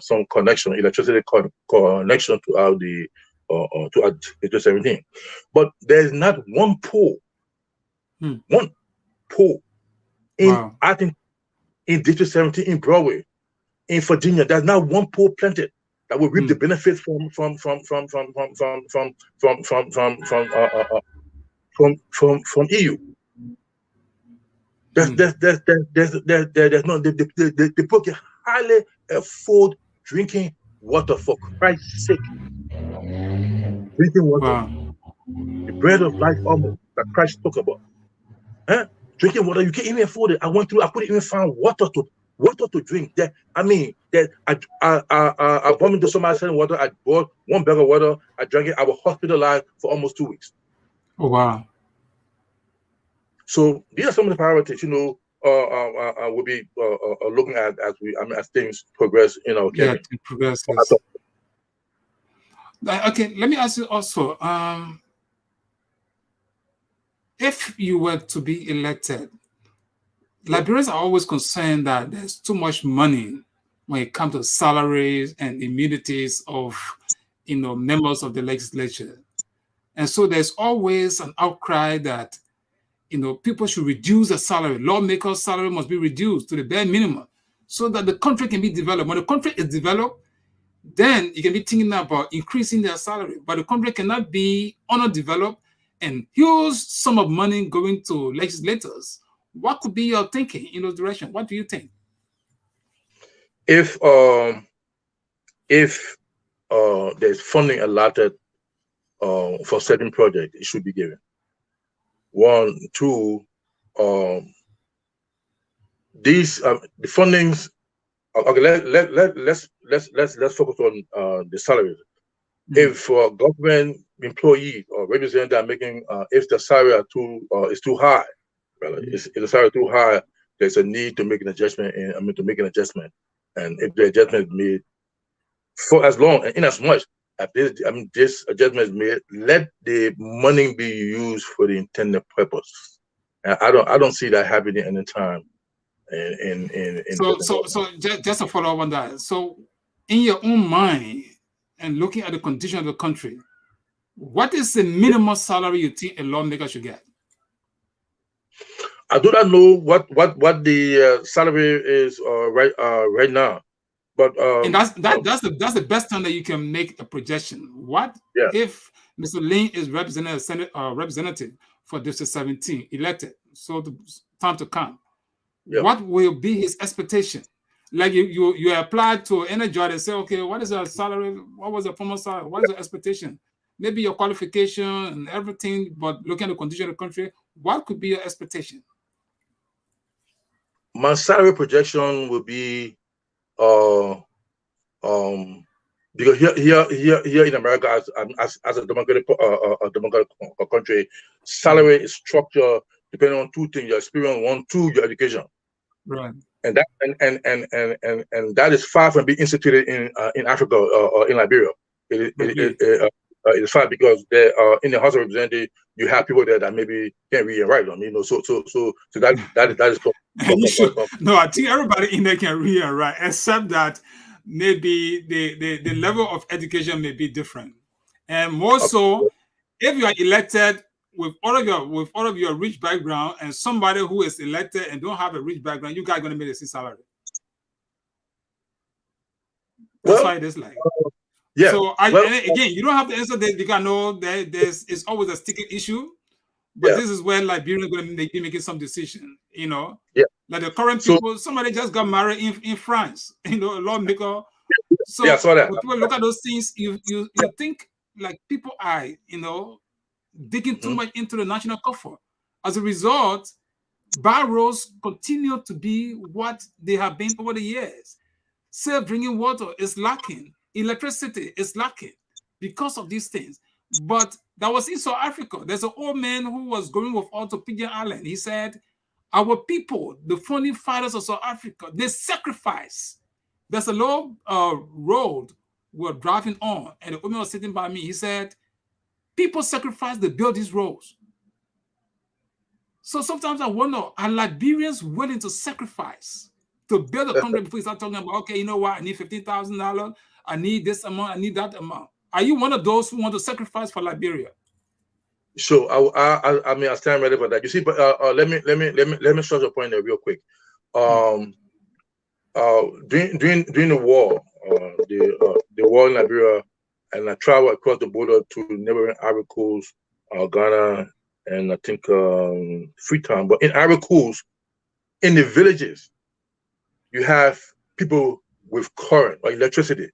some connection, electricity connection throughout District 17, but there's not one pole. One pole in I think in District 17 in Broadway, in Virginia. There's not one pole planted that will reap the benefits from EU. There's no the people can highly afford drinking water, for Christ's sake. Drinking water. Wow. The bread of life almost that Christ spoke about. Drinking water, you can't even afford it. I couldn't even find water to drink. I bumped into somebody selling water. I bought one bag of water. I drank it. I was hospitalized for almost 2 weeks. Oh wow! So these are some of the priorities, we'll be looking at as things progress in our campaign. Yeah, it progresses. Okay, let me ask you also. If you were to be elected, Liberians are always concerned that there's too much money when it comes to salaries and immunities of, members of the legislature. And so there's always an outcry that, people should reduce the salary. Lawmakers' salary must be reduced to the bare minimum so that the country can be developed. When the country is developed, then you can be thinking about increasing their salary. But the country cannot be underdeveloped and huge sum of money going to legislators. What could be your thinking in those direction? What do you think? If there's funding allotted for certain projects, it should be given. One, two, these the fundings. Okay, let's focus on the salaries. If government employees or representatives are making, if the salary is too high, if the salary too high, there's a need to make an adjustment. And if the adjustment is made, for as long and in as much as this adjustment is made, let the money be used for the intended purpose. And I don't see that happening any time. So just a follow up on that. So, in your own mind, and looking at the condition of the country, what is the minimum salary you think a lawmaker should get? I do not know what the salary is right now, but and that's the best time that you can make a projection. What if Mr. Lin is representative for District 17 elected? So the time to come, what will be his expectation? Like you applied to any job and say, okay, what is your salary? What was the former salary? What is your expectation? Maybe your qualification and everything, but looking at the condition of the country, what could be your expectation? My salary projection will be because here in America, as a democratic country, salary is structured depending on two things: your experience, one, two, your education. Right. And that is far from being instituted in Africa or in Liberia. It is far because there in the House of Representatives you have people there that maybe can't read and write. So that is. No, I think everybody in there can read and write, except that maybe the level of education may be different. And more so, if you are elected, with all of your rich background and somebody who is elected and don't have a rich background, you guys are going to make the same salary. That's why it is like. Yeah. So again, you don't have to answer this because I know that it's always a sticky issue. But this is where Liberia is going to be making some decision, you know. Yeah. Like the current people, somebody just got married in France, you know, a lawmaker. So I saw that. when people look at those things, you think like people are, you know, digging too much into the national coffers. As a result, barrels continue to be what they have been over the years. Safe drinking water is lacking. Electricity is lacking because of these things. But that was in South Africa. There's an old man who was going with us to Pigeon Island. He said, our people, the founding fathers of South Africa, they sacrifice. There's a long road we're driving on, and the woman was sitting by me. He said, people sacrifice to build these roads. So sometimes I wonder, are Liberians willing to sacrifice to build a country before you start talking about, okay, you know what, I need $15,000, I need this amount, I need that amount. Are you one of those who want to sacrifice for Liberia? Sure, I mean, I stand ready for that. You see, but let me start your point there real quick. During the war, the war in Liberia, and I traveled across the border to neighboring Ivory Coast, Ghana, and I think Freetown. But in Ivory Coast, in the villages, you have people with current or electricity.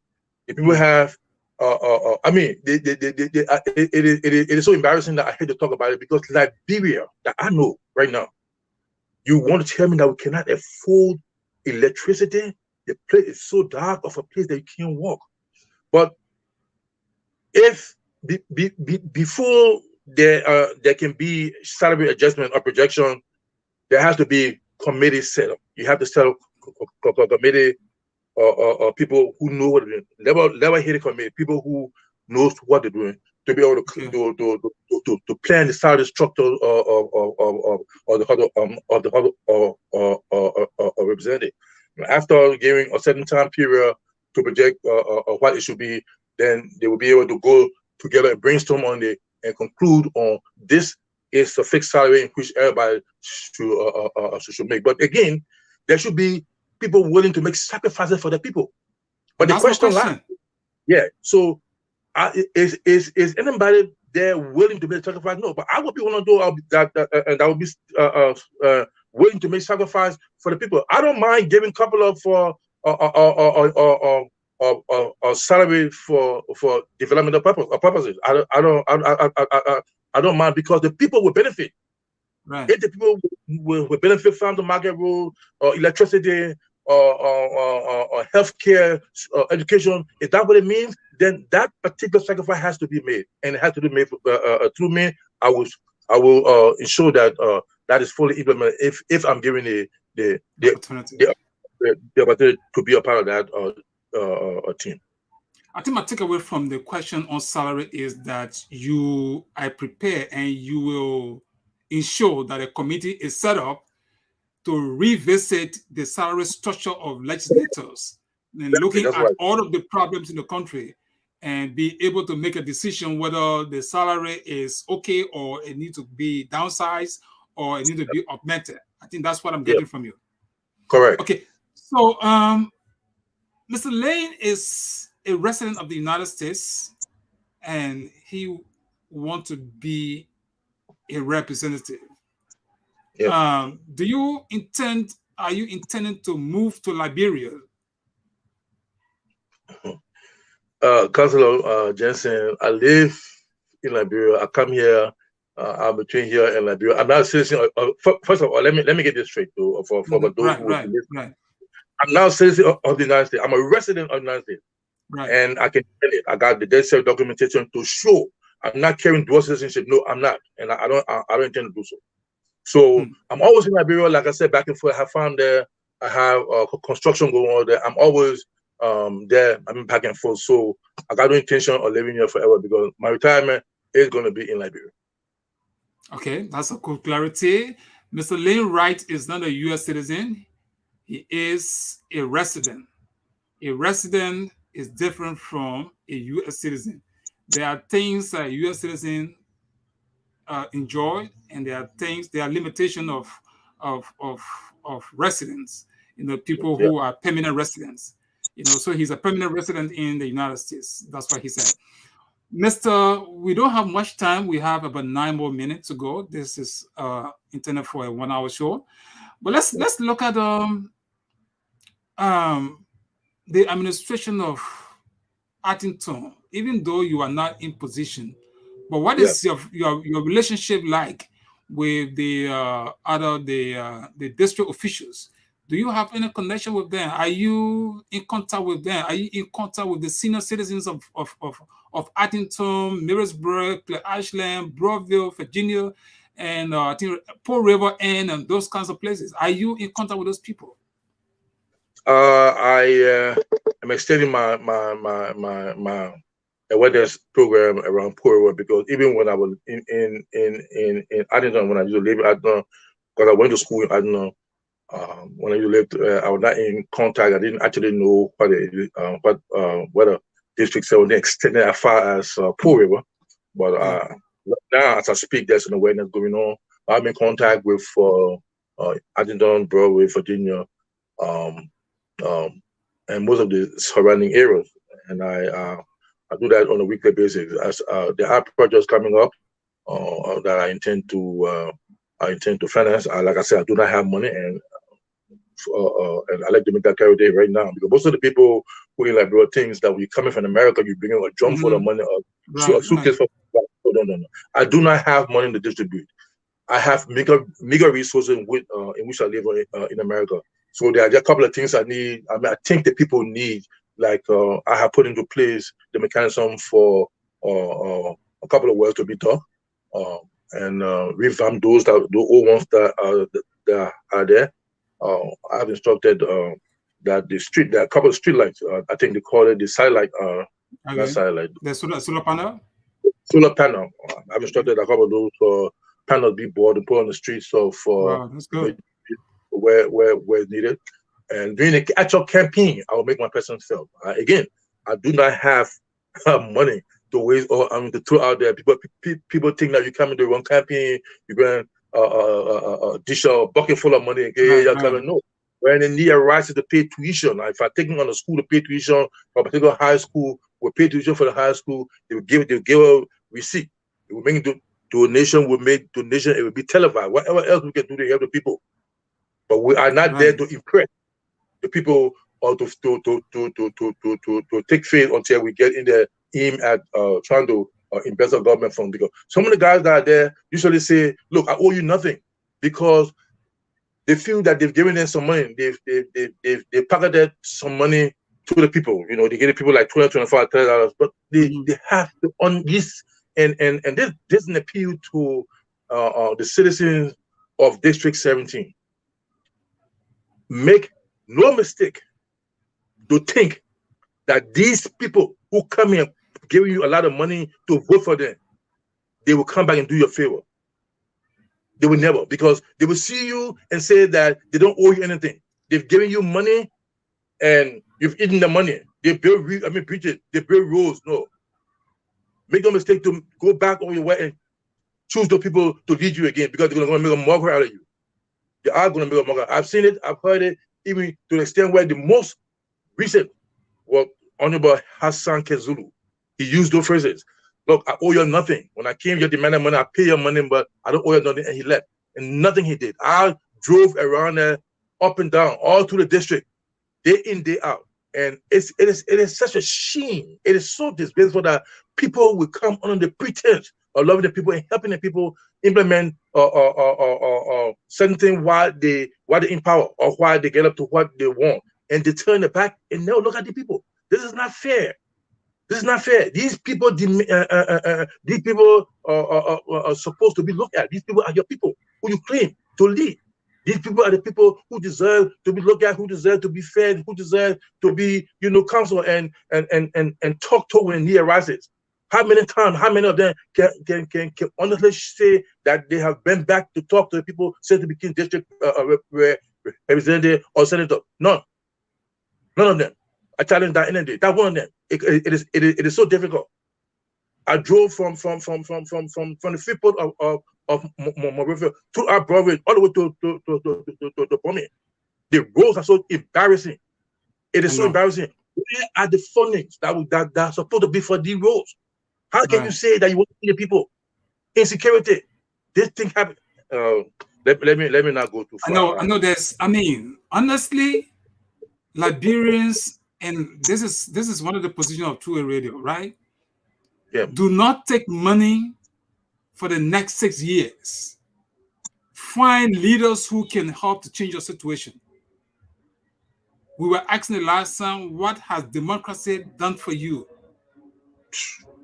The people have, I mean, it is so embarrassing that I hate to talk about it, because Liberia, that I know right now, you want to tell me that we cannot afford electricity? The place is so dark of a place that you can't walk. But if before there can be salary adjustment or projection, there has to be committee set up. You have to set up a committee or people who know what they're doing. Never hit a committee. People who knows what they're doing to be able to plan the salary structure of the representative. After giving a certain time period to project what it should be, then they will be able to go together and brainstorm on it and conclude on this is a fixed salary in which everybody should make. But again, there should be people willing to make sacrifices for the people. But the question lies, so is anybody there willing to make a sacrifice? No, but I would be one of those that would be willing to make sacrifice for the people. I don't mind giving a couple of salary for developmental purposes. I don't mind, because the people will benefit. Right. If the people will benefit from the market rule, or electricity, or healthcare, education, if that's what it means, then that particular sacrifice has to be made, and it has to be made through me. I will ensure that that is fully implemented if I'm given the opportunity to be a part of that team. I think my takeaway from the question on salary is that you are prepared and you will ensure that a committee is set up to revisit the salary structure of legislators and looking at all of the problems in the country and be able to make a decision whether the salary is okay or it needs to be downsized or it needs to be augmented. I think that's what I'm getting from you. Correct. Okay. So Mr. Lane is a resident of the United States and he wants to be a representative. Yep. Are you intending to move to Liberia? Councilor Jensen, I live in Liberia. I come here. I'm between here and Liberia. I'm not a citizen. First of all, let me get this straight, though. For those who right. I'm now a citizen of the United States. I'm a resident of the United States. Right. And I can tell it. I got the death cert documentation to show I'm not carrying dual citizenship. No, I'm not, and I don't intend to do so. So I'm always in Liberia. Like I said, back and forth. I found there. I have construction going on there. I'm always there. I'm back and forth. So I got no intention of living here forever, because my retirement is going to be in Liberia. Okay, that's a cool clarity. Mr. Lane Wright is not a U.S. citizen. He is a resident. A resident is different from a U.S. citizen. There are things that a U.S. citizen enjoy, and there are limitation of of residents. People Yeah. who are permanent residents. So he's a permanent resident in the United States. That's what he said. Mr. We don't have much time. We have about 9 more minutes to go. This is intended for a 1-hour show. But let's look at the administration of Addington. Even though you are not in position, but what is your relationship like with the the district officials? Do you have any connection with them? Are you in contact with them? Are you in contact with the senior citizens of Addington, Middlesbrough, Clare Ashland, Broadville, Virginia, and I think Pearl River and those kinds of places? Are you in contact with those people? I am extending my awareness program around Pearl River, because even when I was in Addington, when I used to live in Addington, because I went to school in Addington. When I lived, I was not in contact. I didn't actually know what the district 17 extended as far as Pearl River. But now, as I speak, there's an awareness going on. I'm in contact with Addington, Broadway, Virginia, and most of the surrounding areas. And I do that on a weekly basis. As there are projects coming up that I intend to finance. Like I said, I do not have money, and I like to make that clarity right now, because most of the people who in Liberia things that we coming from America, you bring a drum full of money, a suitcase for. No. I do not have money to distribute. I have meager resources in which I live in America. So there are a couple of things I need. I think that people need, like I have put into place the mechanism for a couple of wells to be dug, and revamp the old ones that are there. I've instructed that there are a couple of street lights. I think they call it the satellite. Not satellite. The solar panel. Solar panel. I've instructed a couple of those panels be bought and put on the streets of that's good. where it's needed. And during the actual campaign, I will make my presence felt. Again, I do not have money to waste or to throw out there. People think that you come into the wrong campaign, you're going dish a bucket full of money. No. When the need arises to pay tuition, if I take them on a school to pay tuition, or a particular high school will pay tuition for the high school, they'll give a receipt. It will make donation. Will make donation. It will be televised. Whatever else we can do to help the people, but we are not there to impress the people or to take faith until we get in there aim at trying to invest our government fund. Because some of the guys that are there usually say, "Look, I owe you nothing," because they feel that they've given them some money. They've pocketed some money to the people. They give the people like $20, $25, $30, but they have to on this and this is an appeal to the citizens of District 17. Make no mistake to think that these people who come here giving you a lot of money to vote for them, they will come back and do you a favor. They will never, because they will see you and say that they don't owe you anything. They've given you money and you've eaten the money. They build bridges, they build roads. No. Make no mistake to go back on your way and choose the people to lead you again, because they're going to make a mockery out of you. They are going to make a mockery. I've seen it, I've heard it, even to the extent where the most recent was Honorable Hassan Kezulu. He used those phrases. "Look, I owe you nothing. When I came here demanding money, I pay your money, but I don't owe you nothing." And he left. And nothing he did. I drove around there, up and down, all through the district, day in, day out. And it is such a shame. It is so disgraceful that people will come under the pretense of loving the people and helping the people implement certain things while they in power, or while they get up to what they want, and they turn their back and never look at the people. This is not fair. This is not fair. These people are supposed to be looked at. These people are your people who you claim to lead. These people are the people who deserve to be looked at, who deserve to be fed, who deserve to be, counseled and talked to when the need arises. How many of them can honestly say that they have been back to talk to the people said to be district representative or senator? None of them. I challenge that any day. That one of them. It is so difficult. I drove from the freeport of Monrovia to our Broadway all the way to Pommy. The roads are so embarrassing. It is so embarrassing. Where are the fundings that are supposed to be for these roads? How can you say that you want to see the people? Insecurity. This thing happened. Let me not go too far. I know. I mean, honestly, Liberians, and this is one of the positions of True Radio, right? Yeah. Do not take money for the next 6 years. Find leaders who can help to change your situation. We were asking the last time, what has democracy done for you?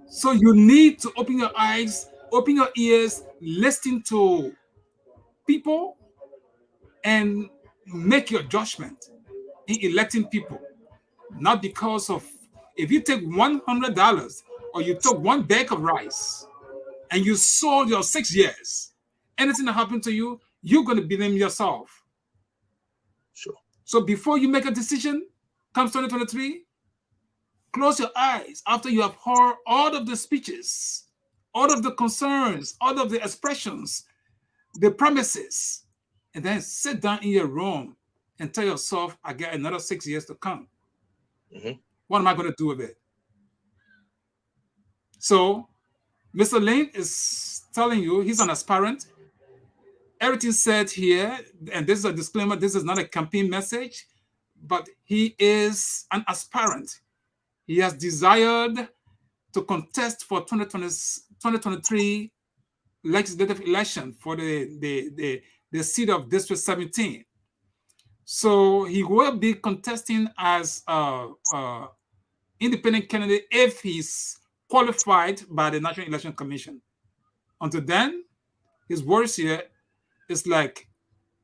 So you need to open your eyes, open your ears, listen to people, and make your judgment in electing people. Not because of, if you take $100 or you took one bag of rice and you sold your 6 years, anything that happened to you, you're going to blame yourself. Sure. So before you make a decision, comes 2023, close your eyes after you have heard all of the speeches, all of the concerns, all of the expressions, the promises, and then sit down in your room and tell yourself, I got another 6 years to come. Mm-hmm. What am I going to do with it? So Mr. Lane is telling you he's an aspirant. Everything said here, and this is a disclaimer, this is not a campaign message, but he is an aspirant. He has desired to contest for 2023 legislative election for the seat of District 17. So he will be contesting as independent candidate if he's qualified by the National Election Commission. Until then, his words here is like,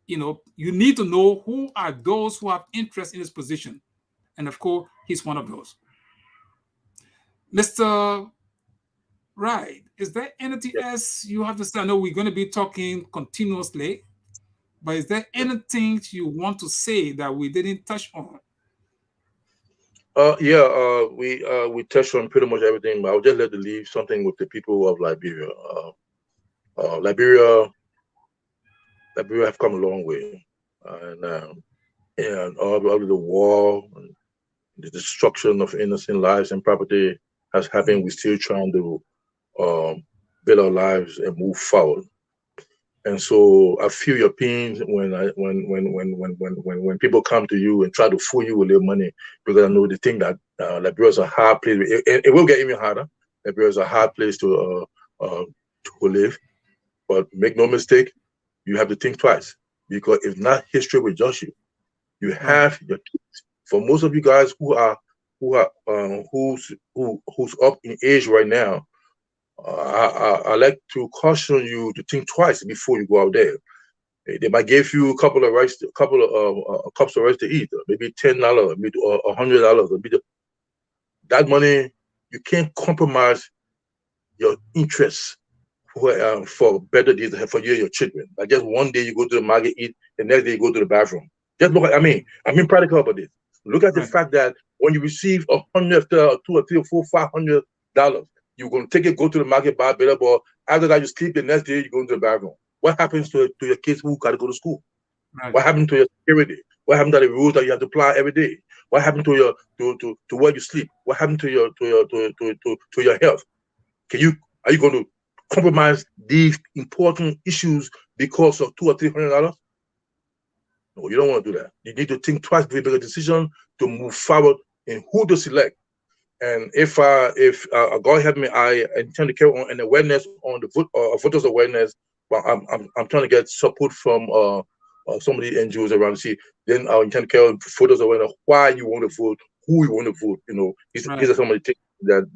you need to know who are those who have interest in this position. And of course, he's one of those. Mr. Wright, is there anything else you have to say? I know we're going to be talking continuously, but is there anything you want to say that we didn't touch on? We touched on pretty much everything, but I'll just let to leave something with the people of Liberia. Liberia have come a long way, and all of the war, and the destruction of innocent lives and property has happened. We're still trying to build our lives and move forward. And so I feel your pain when people come to you and try to fool you with their money, because I know they think that Liberia is a hard place. It will get even harder. Liberia is a hard place to live, but make no mistake, you have to think twice, because if not, history will judge you. You have your kids. For most of you guys who's up in age right now, I like to caution you to think twice before you go out there. They might give you a couple of rice, cups of rice to eat, maybe $10, maybe $100. That money, you can't compromise your interests for better days for you and your children. Like just one day you go to the market, eat, the next day you go to the bathroom. Just look. I'm being practical about this. Look at the fact that when you receive $100, $200, $300, $400, $500, you're going to take it, go to the market, buy a better ball. After that, you sleep. The next day, you go into the bathroom. What happens to your kids who got to go to school? Right. What happened to your security? What happened to the rules that you have to apply every day? What happened to your to where you sleep? What happened to your health? Are you going to compromise these important issues because of $200 or $300? No, you don't want to do that. You need to think twice before you make a decision to move forward in who to select. And if God help me, I intend to carry on an awareness on the voters awareness. But I'm trying to get support from some of the NGOs around the sea. Then I intend to carry on voters awareness, why you want to vote, who you want to vote. These are some of the things that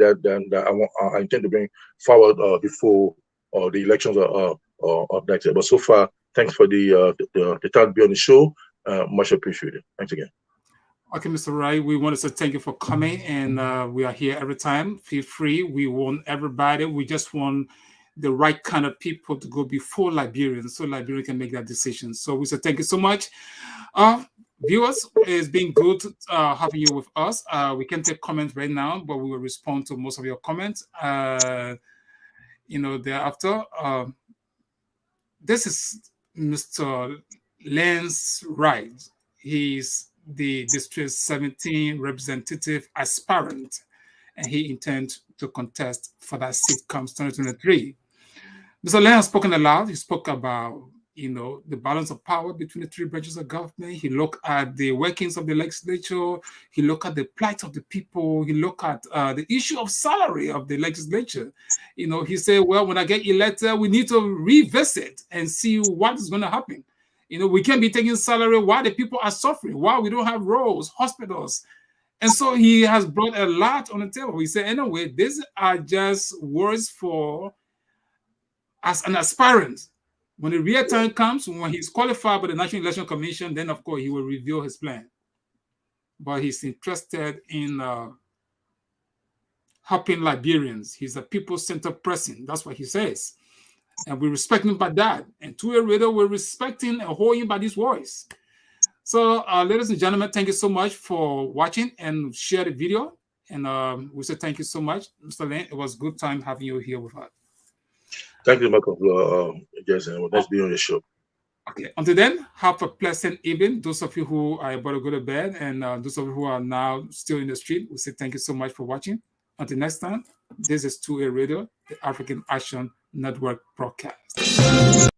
I intend to bring forward before the elections are next year. But so far, thanks for the time to be on the show. Much appreciated. Thanks again. Okay, Mr. Wright, we want to say thank you for coming, and we are here every time. Feel free. We want everybody. We just want the right kind of people to go before Liberians, so Liberians can make that decision. So we say thank you so much. Viewers, it's been good having you with us. We can take comments right now, but we will respond to most of your comments. Thereafter. This is Mr. Lance Wright. He's the District 17 representative aspirant, and he intends to contest for that seat comes 2023. Mr. Lance has spoken a lot. He spoke about, the balance of power between the three branches of government. He looked at the workings of the legislature. He looked at the plight of the people. He looked at the issue of salary of the legislature. He said, well, when I get elected, we need to revisit and see what is going to happen. We can't be taking salary while the people are suffering, while we don't have roads, hospitals. And so he has brought a lot on the table. He said, anyway, these are just words for as an aspirant. When the real time comes, when he's qualified by the National Election Commission, then of course he will reveal his plan. But he's interested in helping Liberians. He's a people-centered person. That's what he says. And we respect him by that. And to a reader, we're respecting and holding by this voice. So, ladies and gentlemen, thank you so much for watching and share the video. And we say thank you so much, Mr. Lane. It was a good time having you here with us. Thank you, Michael, Jason. Let's be on the show. Okay. Until then, have a pleasant evening. Those of you who are about to go to bed and those of you who are now still in the street, we say thank you so much for watching. Until next time, this is 2A Radio, the African Action Network broadcast.